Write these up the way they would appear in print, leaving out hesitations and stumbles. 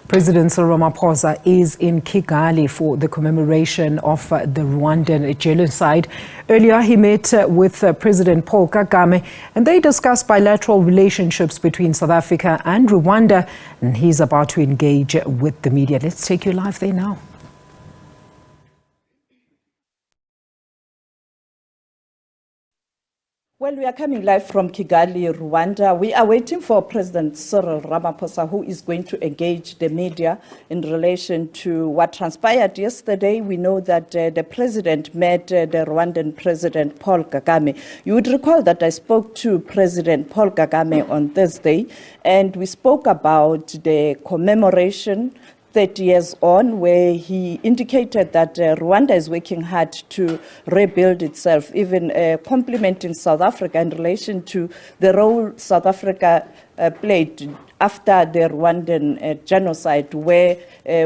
President Cyril Ramaphosa is in Kigali for the commemoration of the Rwandan genocide. Earlier, he met with President Paul Kagame and they discussed bilateral relationships between South Africa and Rwanda. And he's about to engage with the media. Let's take you live there now. Well, we are coming live from Kigali, Rwanda. We are waiting for President Cyril Ramaphosa, who is going to engage the media in relation to what transpired yesterday. We know that the president met the Rwandan President Paul Kagame. You would recall that I spoke to President Paul Kagame on Thursday, and we spoke about the commemoration 30 years on, where he indicated that Rwanda is working hard to rebuild itself, even complimenting South Africa in relation to the role South Africa played after the Rwandan genocide, where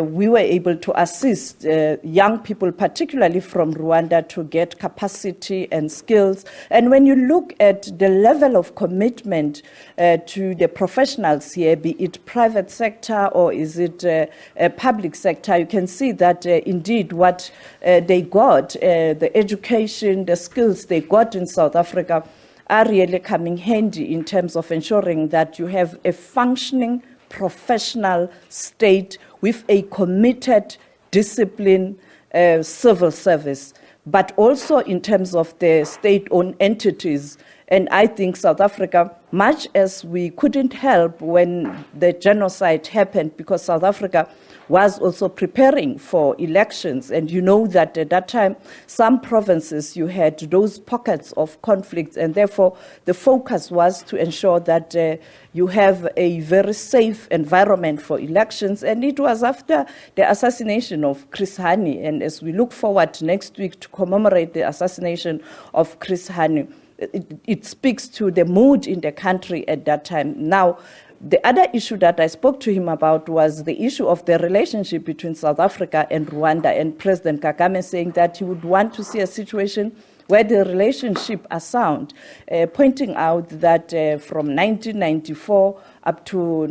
we were able to assist young people, particularly from Rwanda, to get capacity and skills. And when you look at the level of commitment to the professionals here, be it private sector or is it public sector, you can see that indeed what they got, the education, the skills they got in South Africa, are really coming handy in terms of ensuring that you have a functioning professional state with a committed, disciplined civil service, but also in terms of the state-owned entities. And I think South Africa, much as we couldn't help when the genocide happened, because South Africa was also preparing for elections. And you know that at that time, some provinces, you had those pockets of conflict, and therefore the focus was to ensure that you have a very safe environment for elections. And it was after the assassination of Chris Hani, and as we look forward next week to commemorate the assassination of Chris Hani, it speaks to the mood in the country at that time. Now, the other issue that I spoke to him about was the issue of the relationship between South Africa and Rwanda, and President Kagame saying that he would want to see a situation where the relationship are sound, pointing out that from 1994 up to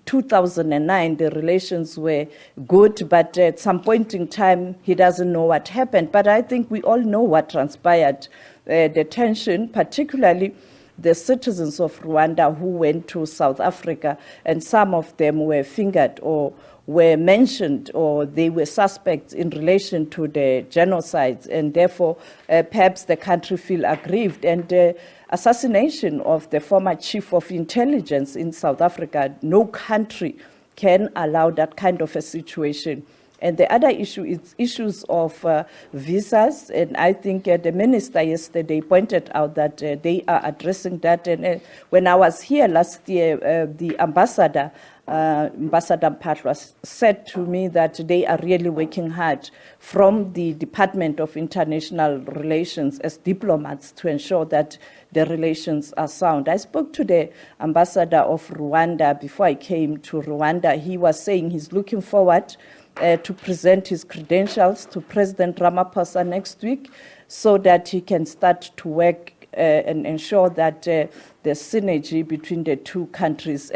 2009, the relations were good, but at some point in time, he doesn't know what happened. But I think we all know what transpired. The tension, particularly the citizens of Rwanda who went to South Africa, and some of them were fingered or were mentioned, or they were suspects in relation to the genocides, and therefore perhaps the country feel aggrieved. And the assassination of the former chief of intelligence in South Africa, no country can allow that kind of a situation. And the other issue is issues of visas, and I think the minister yesterday pointed out that they are addressing that. And when I was here last year, the ambassador, Ambassador Mpatwa, said to me that they are really working hard from the Department of International Relations as diplomats to ensure that the relations are sound. I spoke to the ambassador of Rwanda before I came to Rwanda. He was saying he's looking forward to present his credentials to President Ramaphosa next week so that he can start to work and ensure that the synergy between the two countries.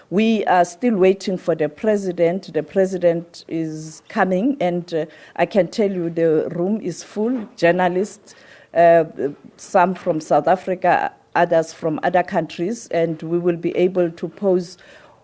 We are still waiting for the president. The president is coming, and I can tell you the room is full. Journalists, some from South Africa, others from other countries, and we will be able to pose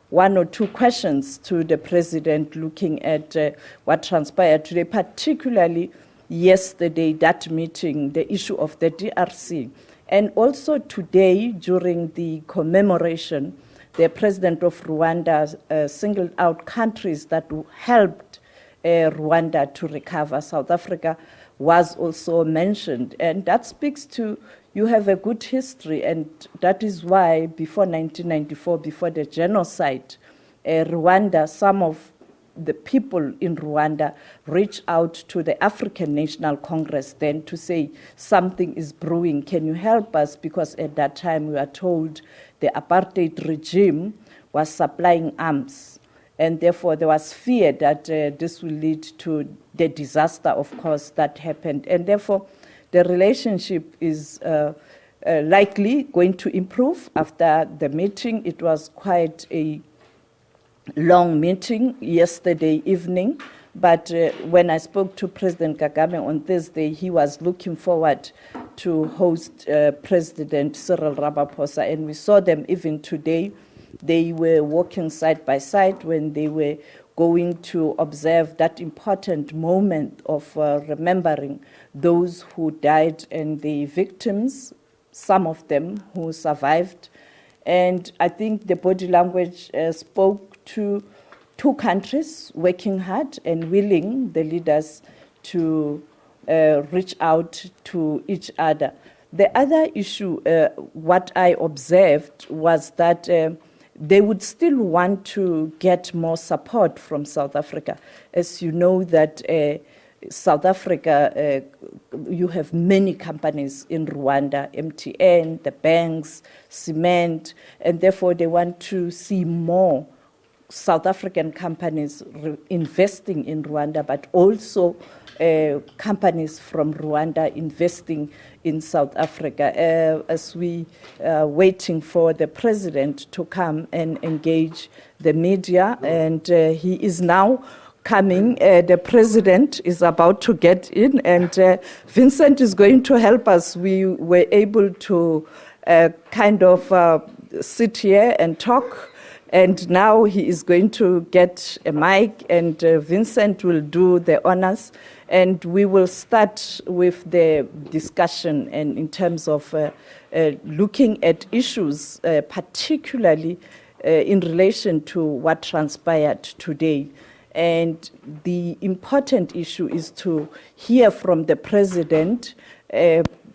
one or two questions to the president looking at what transpired today, particularly yesterday, that meeting, the issue of the DRC. And also today, during the commemoration, the president of Rwanda singled out countries that helped Rwanda to recover. South Africa was also mentioned, and that speaks to you have a good history, and that is why before 1994, before the genocide, Rwanda, some of the people in Rwanda reached out to the African National Congress then to say something is brewing, can you help us? Because at that time we were told the apartheid regime was supplying arms, and therefore there was fear that this will lead to the disaster, of course, that happened. And therefore the relationship is likely going to improve after the meeting. It was quite a long meeting yesterday evening. But when I spoke to President Kagame on Thursday, he was looking forward to host President Cyril Ramaphosa. And we saw them even today. They were walking side by side when they were going to observe that important moment of remembering those who died and the victims, some of them who survived. And I think the body language spoke to two countries working hard and willing, the leaders, to reach out to each other. The other issue, what I observed was that they would still want to get more support from South Africa. As you know that South Africa, you have many companies in Rwanda, MTN, the banks, cement, and therefore they want to see more South African companies investing in Rwanda, but also companies from Rwanda investing in South Africa. As we are waiting for the president to come and engage the media, and he is now coming. The president is about to get in, and Vincent is going to help us. We were able to kind of sit here and talk. And now he is going to get a mic, and Vincent will do the honors. And we will start with the discussion and in terms of looking at issues, particularly in relation to what transpired today. And the important issue is to hear from the president.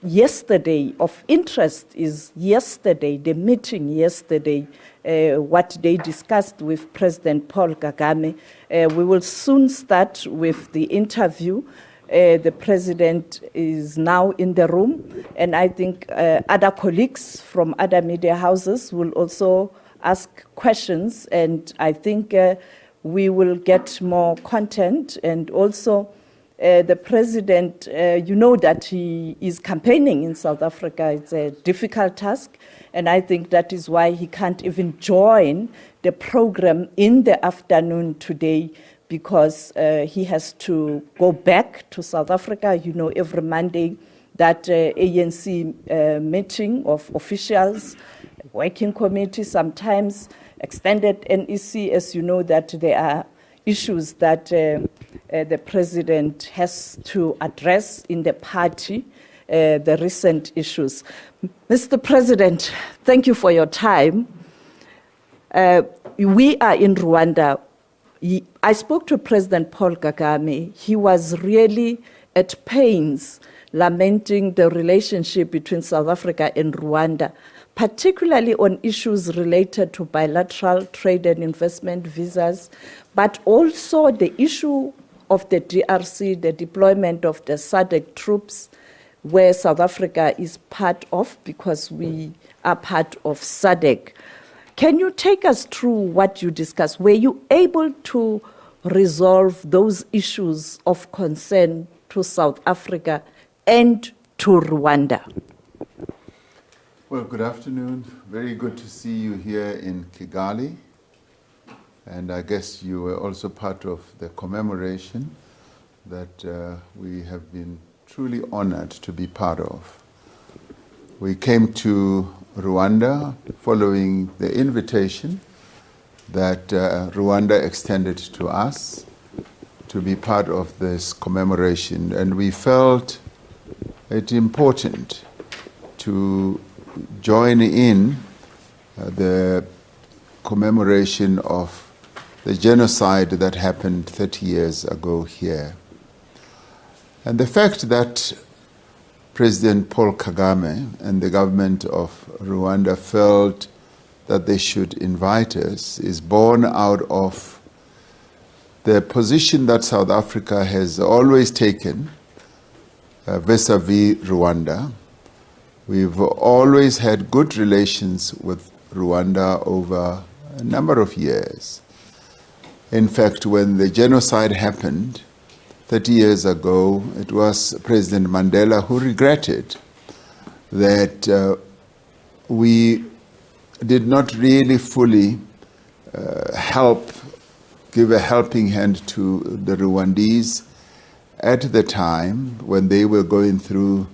Yesterday, of interest is yesterday, the meeting yesterday, what they discussed with President Paul Kagame. We will soon start with the interview. The president is now in the room, and I think other colleagues from other media houses will also ask questions, and I think we will get more content. And also the president, you know that he is campaigning in South Africa. It's a difficult task, and I think that is why he can't even join the program in the afternoon today, because he has to go back to South Africa. You know, every Monday that ANC meeting of officials, working committee, sometimes extended NEC, as you know, that there are issues that the president has to address in the party, the recent issues. Mr. President, thank you for your time. We are in Rwanda. I spoke to President Paul Kagame. He was really at pains lamenting the relationship between South Africa and Rwanda, particularly on issues related to bilateral trade and investment visas, but also the issue of the DRC, the deployment of the SADC troops, where South Africa is part of, because we are part of SADC. Can you take us through what you discussed? Were you able to resolve those issues of concern to South Africa and to Rwanda? Well, good afternoon. Very good to see you here in Kigali. And I guess you were also part of the commemoration that we have been truly honored to be part of. We came to Rwanda following the invitation that Rwanda extended to us to be part of this commemoration. And we felt it important to join in the commemoration of the genocide that happened 30 years ago here. And the fact that President Paul Kagame and the government of Rwanda felt that they should invite us is born out of the position that South Africa has always taken vis-a-vis Rwanda. We've always had good relations with Rwanda over a number of years. In fact, when the genocide happened 30 years ago, it was President Mandela who regretted that we did not really fully help give a helping hand to the Rwandese at the time when they were going through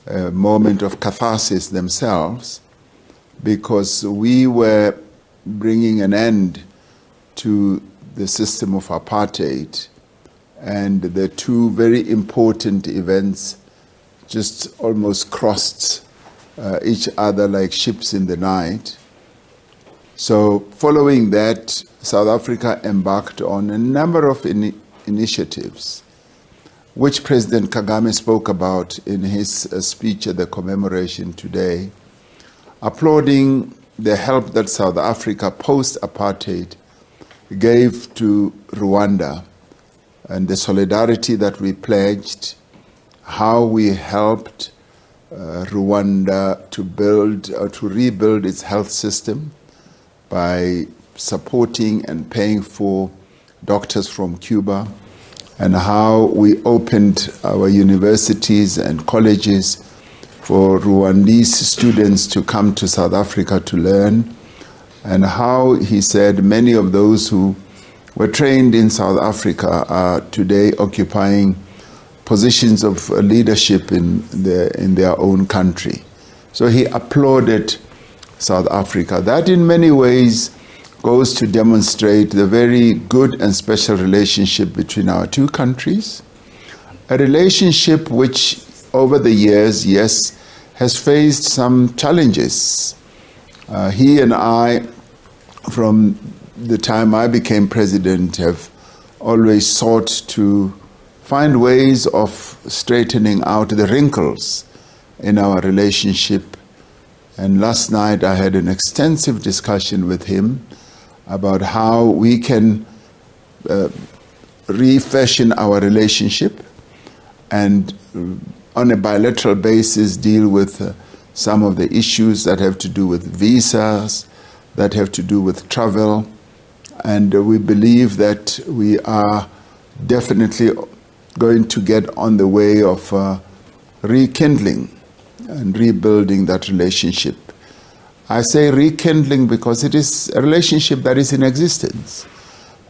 a moment of catharsis themselves, because we were bringing an end to the system of apartheid, and the two very important events just almost crossed each other like ships in the night. So following that, South Africa embarked on a number of initiatives, which President Kagame spoke about in his speech at the commemoration today, applauding the help that South Africa post-apartheid gave to Rwanda and the solidarity that we pledged, how we helped Rwanda to rebuild its health system by supporting and paying for doctors from Cuba, and how we opened our universities and colleges for Rwandese students to come to South Africa to learn, and how he said many of those who were trained in South Africa are today occupying positions of leadership in their own country. So he applauded South Africa. That in many ways goes to demonstrate the very good and special relationship between our two countries, a relationship which over the years, yes, has faced some challenges. He and I, from the time I became president, have always sought to find ways of straightening out the wrinkles in our relationship. And last night I had an extensive discussion with him about how we can refashion our relationship and on a bilateral basis deal with some of the issues that have to do with visas, that have to do with travel. And we believe that we are definitely going to get on the way of rekindling and rebuilding that relationship. I say rekindling because it is a relationship that is in existence.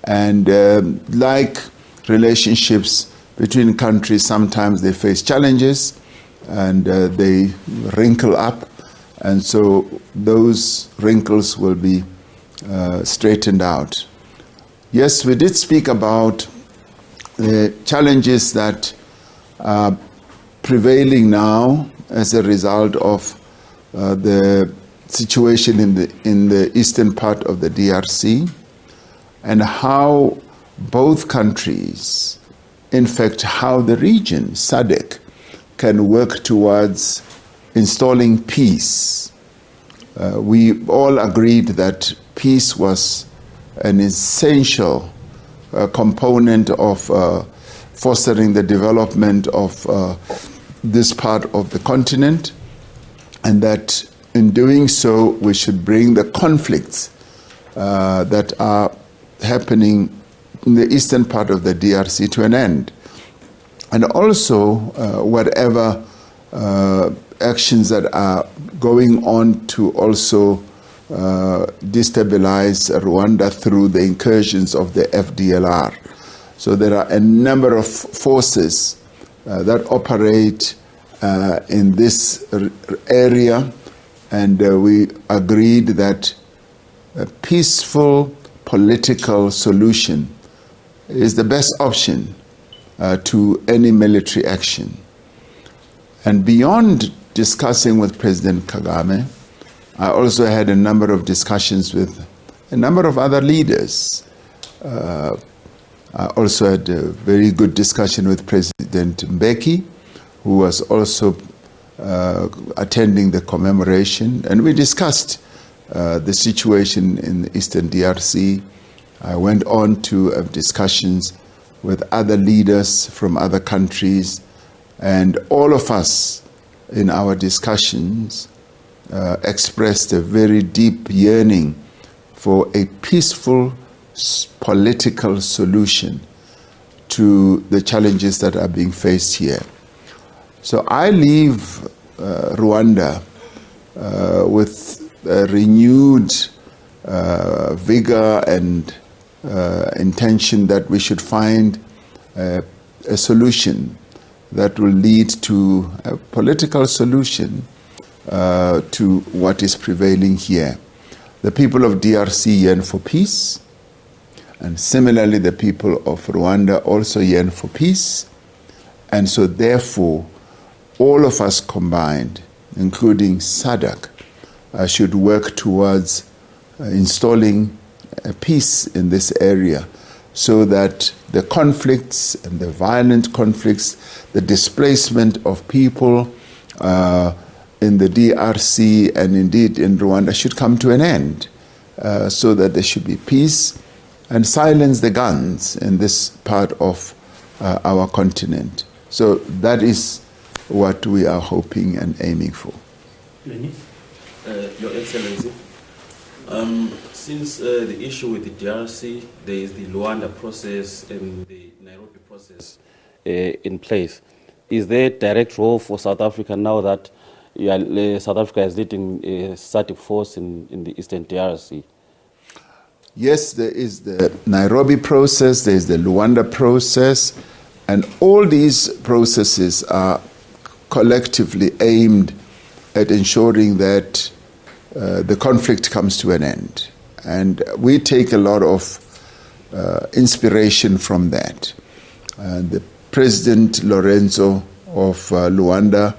And like relationships between countries, sometimes they face challenges and they wrinkle up. And so those wrinkles will be straightened out. Yes, we did speak about the challenges that are prevailing now as a result of the situation in the eastern part of the DRC, and how both countries, in fact, how the region, SADC, can work towards installing peace. We all agreed that peace was an essential component of fostering the development of this part of the continent, and that in doing so we should bring the conflicts that are happening in the eastern part of the DRC to an end. And also whatever actions that are going on to also destabilize Rwanda through the incursions of the FDLR. So there are a number of forces that operate in this area, and we agreed that a peaceful political solution is the best option to any military action. And beyond discussing with President Kagame, I also had a number of discussions with a number of other leaders. I also had a very good discussion with President Mbeki, who was also attending the commemoration, and we discussed the situation in the Eastern DRC. I went on to have discussions with other leaders from other countries, and all of us in our discussions expressed a very deep yearning for a peaceful political solution to the challenges that are being faced here. So I leave Rwanda with a renewed vigor and intention that we should find a solution that will lead to a political solution to what is prevailing here. The people of DRC yearn for peace, and similarly the people of Rwanda also yearn for peace. And so therefore, all of us combined, including SADC, should work towards installing peace in this area, so that the conflicts and the violent conflicts, the displacement of people in the DRC and indeed in Rwanda should come to an end, so that there should be peace and silence the guns in this part of our continent. So that is what we are hoping and aiming for. Your Excellency, since the issue with the DRC, there is the Rwanda process and the Nairobi process in place. Is there a direct role for South Africa now that South Africa is leading a SADC force in the Eastern DRC? Yes, there is the Nairobi process, there is the Rwanda process, and all these processes are collectively aimed at ensuring that the conflict comes to an end. And we take a lot of inspiration from that. The President Lorenzo of Rwanda,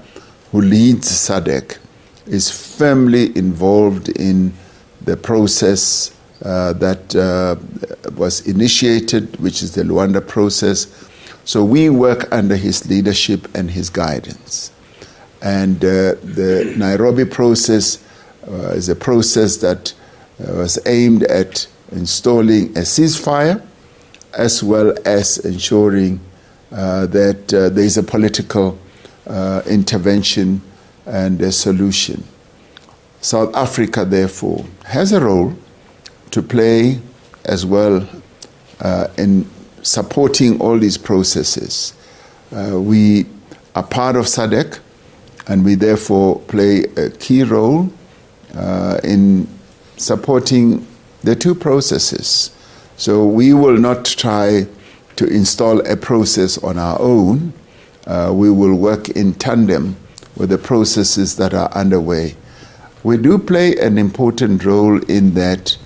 who leads SADC, is firmly involved in the process that was initiated, which is the Rwanda process. So we work under his leadership and his guidance. And the Nairobi process is a process that was aimed at installing a ceasefire, as well as ensuring that there is a political intervention and a solution. South Africa, therefore, has a role to play as well in supporting all these processes. We are part of SADC, and we therefore play a key role in supporting the two processes. So we will not try to install a process on our own. We will work in tandem with the processes that are underway. We do play an important role in that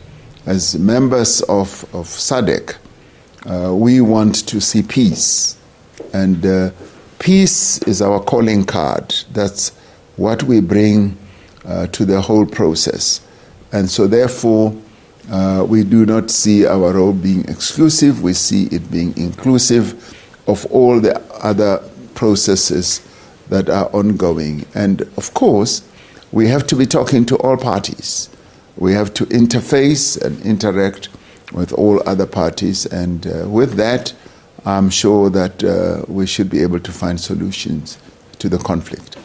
as members of SADC, we want to see peace. And peace is our calling card. That's what we bring to the whole process. And so therefore, we do not see our role being exclusive. We see it being inclusive of all the other processes that are ongoing. And of course, we have to be talking to all parties. We have to interface and interact with all other parties. And with that, I'm sure that we should be able to find solutions to the conflict.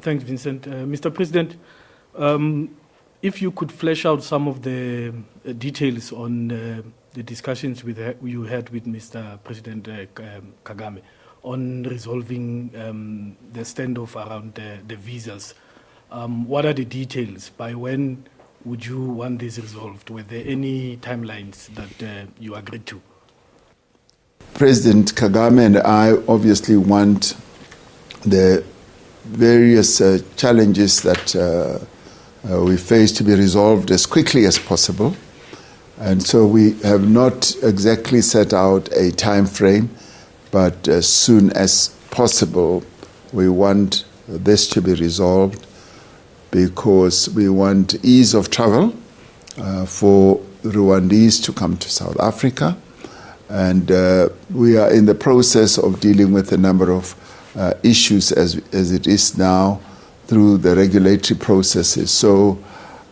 Thanks, Vincent. Mr. President, if you could flesh out some of the details on the discussions you had with Mr. President Kagame on resolving the standoff around the visas. What are the details? By when would you want this resolved? Were there any timelines that you agreed to? President Kagame and I obviously want the various challenges that we face to be resolved as quickly as possible. And so we have not exactly set out a time frame, but as soon as possible, we want this to be resolved, because we want ease of travel for Rwandese to come to South Africa. And we are in the process of dealing with a number of issues as it is now through the regulatory processes. So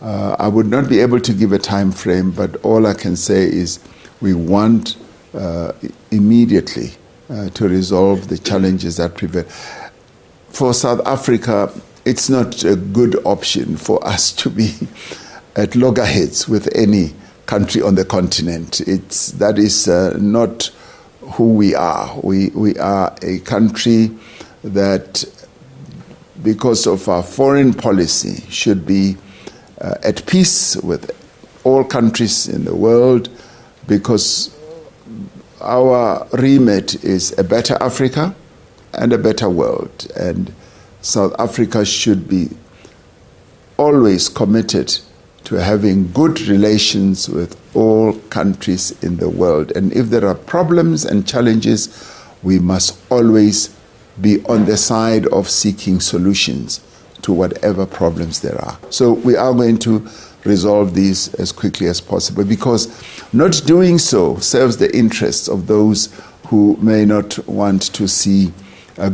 I would not be able to give a time frame, but all I can say is we want immediately to resolve the challenges that prevail. For South Africa, it's not a good option for us to be at loggerheads with any country on the continent. That is not who we are. We are a country that, because of our foreign policy, should be at peace with all countries in the world, because our remit is a better Africa and a better world. And South Africa should be always committed to having good relations with all countries in the world. And if there are problems and challenges, we must always be on the side of seeking solutions to whatever problems there are. So we are going to resolve these as quickly as possible, because not doing so serves the interests of those who may not want to see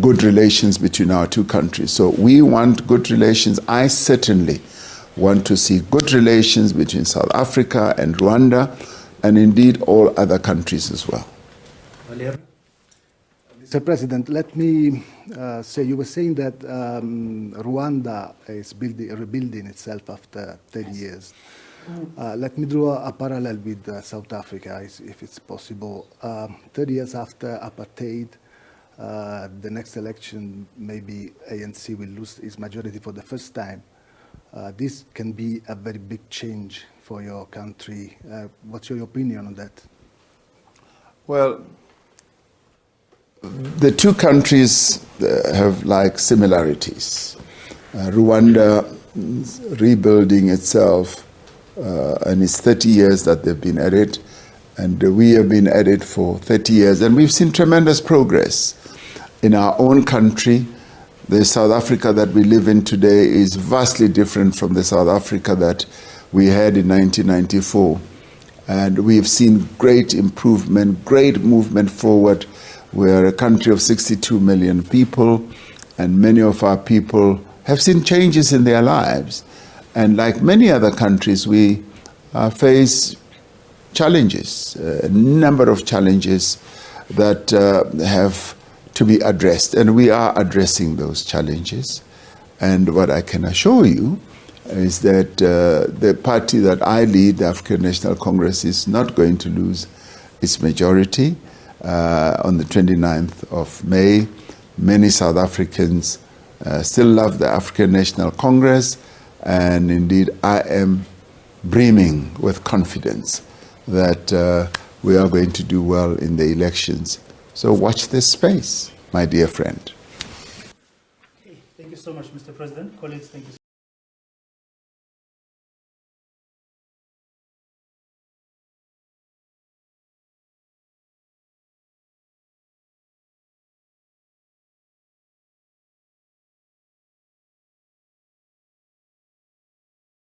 good relations between our two countries. So we want good relations. I certainly want to see good relations between South Africa and Rwanda, and indeed all other countries as well. Mr. President, let me say, you were saying that Rwanda is rebuilding itself after 30 years. Let me draw a parallel with South Africa, if it's possible. 30 years after apartheid, the next election, maybe ANC will lose its majority for the first time. This can be a very big change for your country. What's your opinion on that? Well, the two countries have like similarities. Rwanda is rebuilding itself, and it's 30 years that they've been at it, and we have been at it for 30 years, and we've seen tremendous progress. In our own country, the South Africa that we live in today is vastly different from the South Africa that we had in 1994. And we've seen great improvement, great movement forward. We're a country of 62 million people, and many of our people have seen changes in their lives. And like many other countries, we face challenges, a number of challenges that have to be addressed, and we are addressing those challenges. And what I can assure you is that the party that I lead, the African National Congress, is not going to lose its majority on the 29th of May. Many South Africans still love the African National Congress, and indeed I am brimming with confidence that we are going to do well in the elections. So watch this space, my dear friend. Okay, thank you so much, Mr. President. Colleagues, thank you.